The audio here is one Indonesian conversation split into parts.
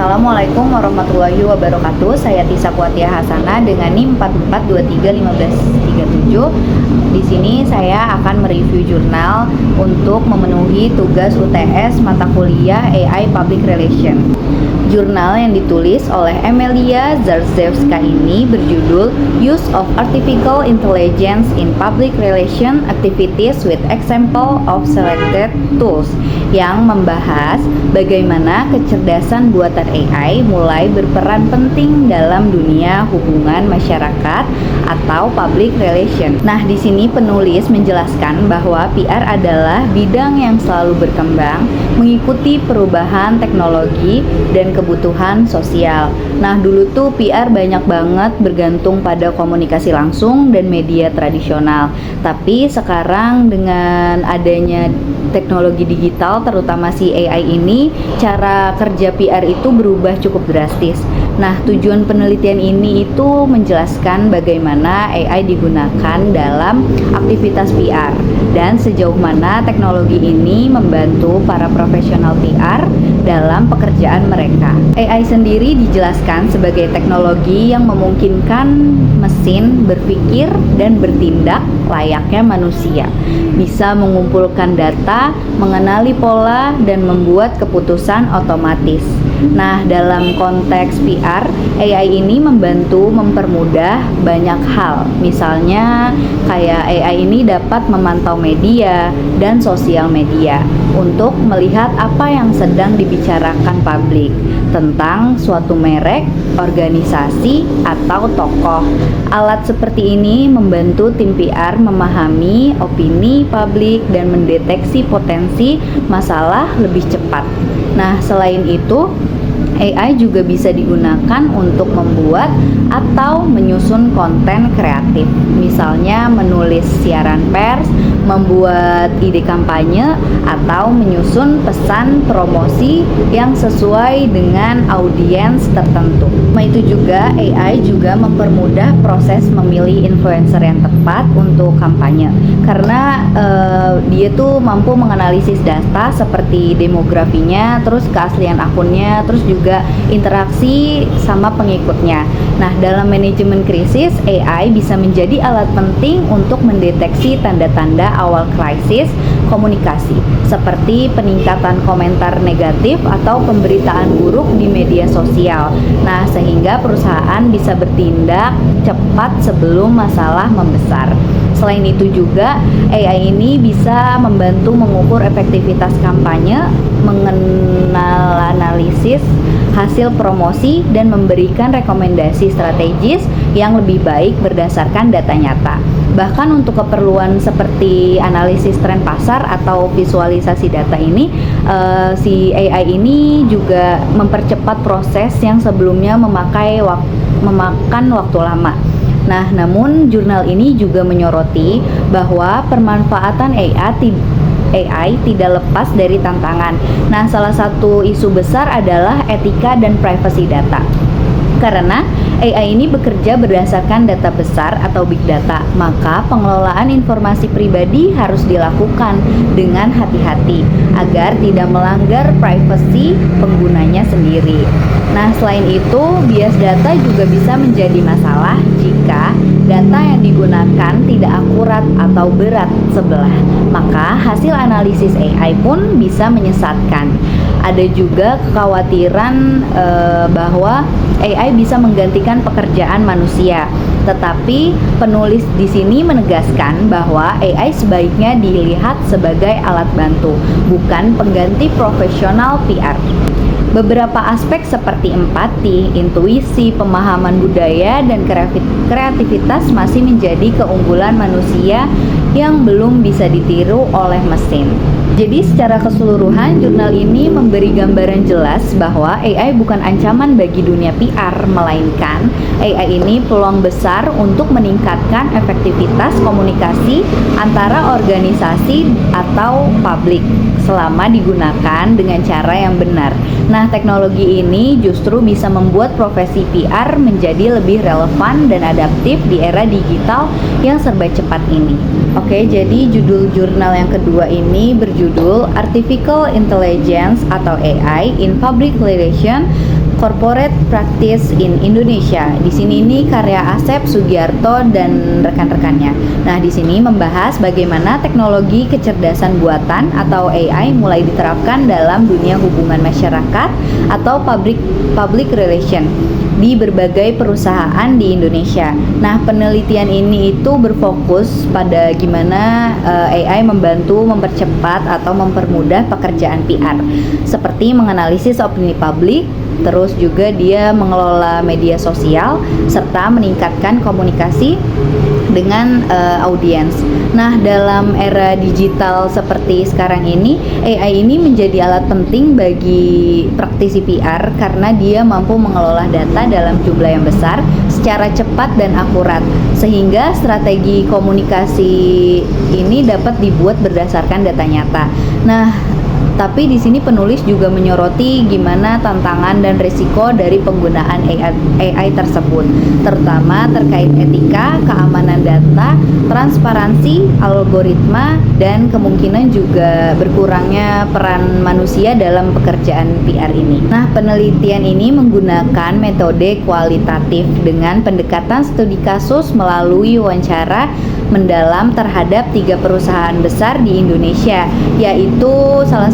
Assalamualaikum warahmatullahi wabarakatuh. Saya Tisa Kuatia Hasanah dengan NIM 44231537. Di sini saya akan mereview jurnal untuk memenuhi tugas UTS mata kuliah AI Public Relation. Jurnal yang ditulis oleh Emilia Zarzewska ini berjudul Use of Artificial Intelligence in Public Relation Activities with Example of Selected Tools, yang membahas bagaimana kecerdasan buatan AI mulai berperan penting dalam dunia hubungan masyarakat atau public relation. Nah, di sini penulis menjelaskan bahwa PR adalah bidang yang selalu berkembang mengikuti perubahan teknologi dan kebutuhan sosial. Nah, dulu tuh PR banyak banget bergantung pada komunikasi langsung dan media tradisional. Tapi sekarang dengan adanya teknologi digital, terutama si AI ini, cara kerja PR itu berubah cukup drastis. Nah, tujuan penelitian ini itu menjelaskan bagaimana AI digunakan dalam aktivitas PR dan sejauh mana teknologi ini membantu para profesional PR dalam pekerjaan mereka. AI sendiri dijelaskan sebagai teknologi yang memungkinkan mesin berpikir dan bertindak layaknya manusia, bisa mengumpulkan data, mengenali pola, dan membuat keputusan otomatis. Nah, dalam konteks PR, AI ini membantu mempermudah banyak hal. Misalnya, kayak AI ini dapat memantau media dan sosial media untuk melihat apa yang sedang dibicarakan publik tentang suatu merek, organisasi, atau tokoh. Alat seperti ini membantu tim PR memahami opini publik dan mendeteksi potensi masalah lebih cepat. Nah, selain itu, AI juga bisa digunakan untuk membuat atau menyusun konten kreatif, misalnya menulis siaran pers, membuat ide kampanye, atau menyusun pesan promosi yang sesuai dengan audiens tertentu. Itu juga AI juga mempermudah proses memilih influencer yang tepat untuk kampanye, karena dia tuh mampu menganalisis data seperti demografinya, terus keaslian akunnya, terus juga interaksi sama pengikutnya. Nah, dalam manajemen krisis, AI bisa menjadi alat penting untuk mendeteksi tanda-tanda awal krisis komunikasi, seperti peningkatan komentar negatif atau pemberitaan buruk di media sosial. Nah, sehingga perusahaan bisa bertindak cepat sebelum masalah membesar. Selain itu juga, AI ini bisa membantu mengukur efektivitas kampanye, mengenal analisis hasil promosi, dan memberikan rekomendasi strategis yang lebih baik berdasarkan data nyata. Bahkan untuk keperluan seperti analisis tren pasar atau visualisasi data ini, si AI ini juga mempercepat proses yang sebelumnya memakan waktu lama. Nah, namun jurnal ini juga menyoroti bahwa pemanfaatan AI tidak lepas dari tantangan. Nah, salah satu isu besar adalah etika dan privasi data. Karena AI ini bekerja berdasarkan data besar atau big data, maka pengelolaan informasi pribadi harus dilakukan dengan hati-hati agar tidak melanggar privasi penggunanya sendiri. Nah, selain itu, bias data juga bisa menjadi masalah jika data yang digunakan tidak akurat atau berat sebelah, maka hasil analisis AI pun bisa menyesatkan. Ada juga kekhawatiran bahwa AI bisa menggantikan pekerjaan manusia. Tetapi penulis di sini menegaskan bahwa AI sebaiknya dilihat sebagai alat bantu, bukan pengganti profesional PR. Beberapa aspek seperti empati, intuisi, pemahaman budaya, dan kreativitas masih menjadi keunggulan manusia yang belum bisa ditiru oleh mesin. Jadi secara keseluruhan, jurnal ini memberi gambaran jelas bahwa AI bukan ancaman bagi dunia PR, melainkan AI ini peluang besar untuk meningkatkan efektivitas komunikasi antara organisasi atau publik selama digunakan dengan cara yang benar. Nah, teknologi ini justru bisa membuat profesi PR menjadi lebih relevan dan adaptif di era digital yang serba cepat ini. Oke, jadi judul jurnal yang kedua ini berjudul Artificial Intelligence atau AI in Public Relation Corporate Practice in Indonesia. Di sini ini karya Asep Sugiarto dan rekan-rekannya. Nah, di sini membahas bagaimana teknologi kecerdasan buatan atau AI mulai diterapkan dalam dunia hubungan masyarakat atau public relation di berbagai perusahaan di Indonesia. Nah, penelitian ini itu berfokus pada gimana AI membantu mempercepat atau mempermudah pekerjaan PR, seperti menganalisis opini publik, terus juga dia mengelola media sosial, serta meningkatkan komunikasi dengan audiens. Nah, dalam era digital seperti sekarang ini, AI ini menjadi alat penting bagi praktisi PR karena dia mampu mengelola data dalam jumlah yang besar secara cepat dan akurat, sehingga strategi komunikasi ini dapat dibuat berdasarkan data nyata. Nah, tapi di sini penulis juga menyoroti gimana tantangan dan risiko dari penggunaan AI tersebut, terutama terkait etika, keamanan data, transparansi, algoritma, dan kemungkinan juga berkurangnya peran manusia dalam pekerjaan PR ini. Nah, penelitian ini menggunakan metode kualitatif dengan pendekatan studi kasus melalui wawancara mendalam terhadap 3 perusahaan besar di Indonesia, yaitu salah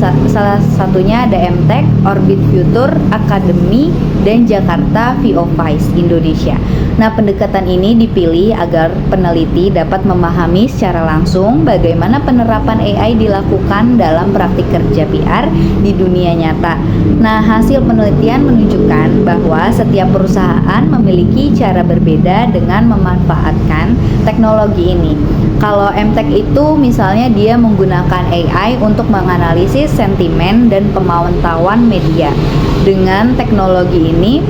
satunya ada MTech, Orbit Future Academy, dan Jakarta VOVice Indonesia. Nah, pendekatan ini dipilih agar peneliti dapat memahami secara langsung bagaimana penerapan AI dilakukan dalam praktik kerja PR di dunia nyata. Nah, hasil penelitian menunjukkan bahwa setiap perusahaan memiliki cara berbeda dengan memanfaatkan teknologi ini. Kalau MTech itu misalnya dia menggunakan AI untuk menganalisis sentimen dan pemantauan media. Dengan teknologi ini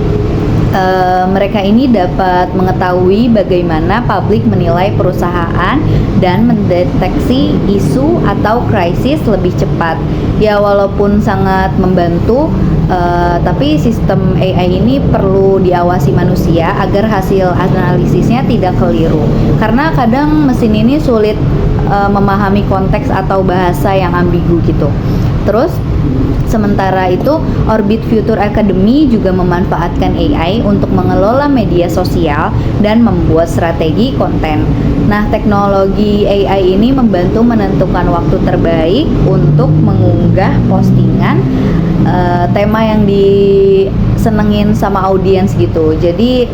mereka ini dapat mengetahui bagaimana publik menilai perusahaan dan mendeteksi isu atau krisis lebih cepat. Ya, walaupun sangat membantu, tapi sistem AI ini perlu diawasi manusia agar hasil analisisnya tidak keliru. Karena kadang mesin ini sulit memahami konteks atau bahasa yang ambigu gitu. Terus sementara itu, Orbit Future Academy juga memanfaatkan AI untuk mengelola media sosial dan membuat strategi konten. Nah, teknologi AI ini membantu menentukan waktu terbaik untuk mengunggah postingan tema yang disenengin sama audiens gitu. Jadi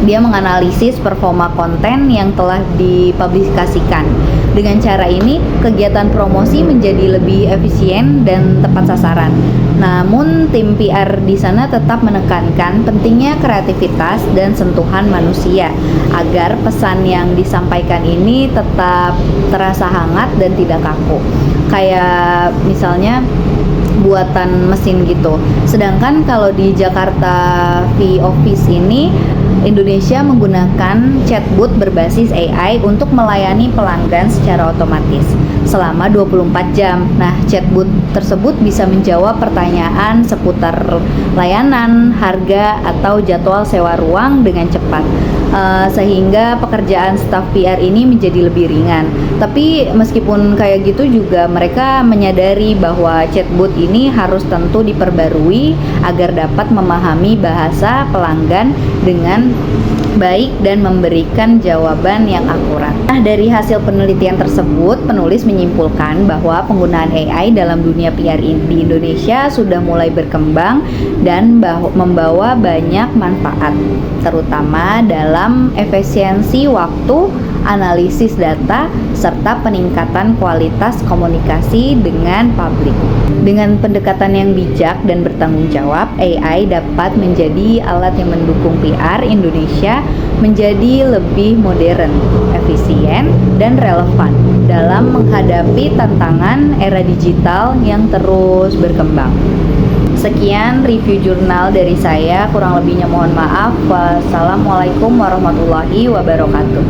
dia menganalisis performa konten yang telah dipublikasikan. Dengan cara ini, kegiatan promosi menjadi lebih efisien dan tepat sasaran. Namun, tim PR di sana tetap menekankan pentingnya kreativitas dan sentuhan manusia agar pesan yang disampaikan ini tetap terasa hangat dan tidak kaku. Kayak misalnya buatan mesin gitu. Sedangkan kalau di Jakarta VOVice ini, Indonesia menggunakan chatbot berbasis AI untuk melayani pelanggan secara otomatis selama 24 jam. Nah, chatbot tersebut bisa menjawab pertanyaan seputar layanan, harga, atau jadwal sewa ruang dengan cepat. Sehingga pekerjaan staf PR ini menjadi lebih ringan. Tapi meskipun kayak gitu juga mereka menyadari bahwa chatbot ini harus tentu diperbarui agar dapat memahami bahasa pelanggan dengan baik dan memberikan jawaban yang akurat. Nah, dari hasil penelitian tersebut, penulis menyimpulkan bahwa penggunaan AI dalam dunia PR di Indonesia sudah mulai berkembang dan membawa banyak manfaat, terutama dalam efisiensi waktu, analisis data, serta peningkatan kualitas komunikasi dengan publik. Dengan pendekatan yang bijak dan bertanggung jawab, AI dapat menjadi alat yang mendukung PR Indonesia menjadi lebih modern, efisien, dan relevan dalam menghadapi tantangan era digital yang terus berkembang. Sekian review jurnal dari saya, kurang lebihnya mohon maaf. Wassalamualaikum warahmatullahi wabarakatuh.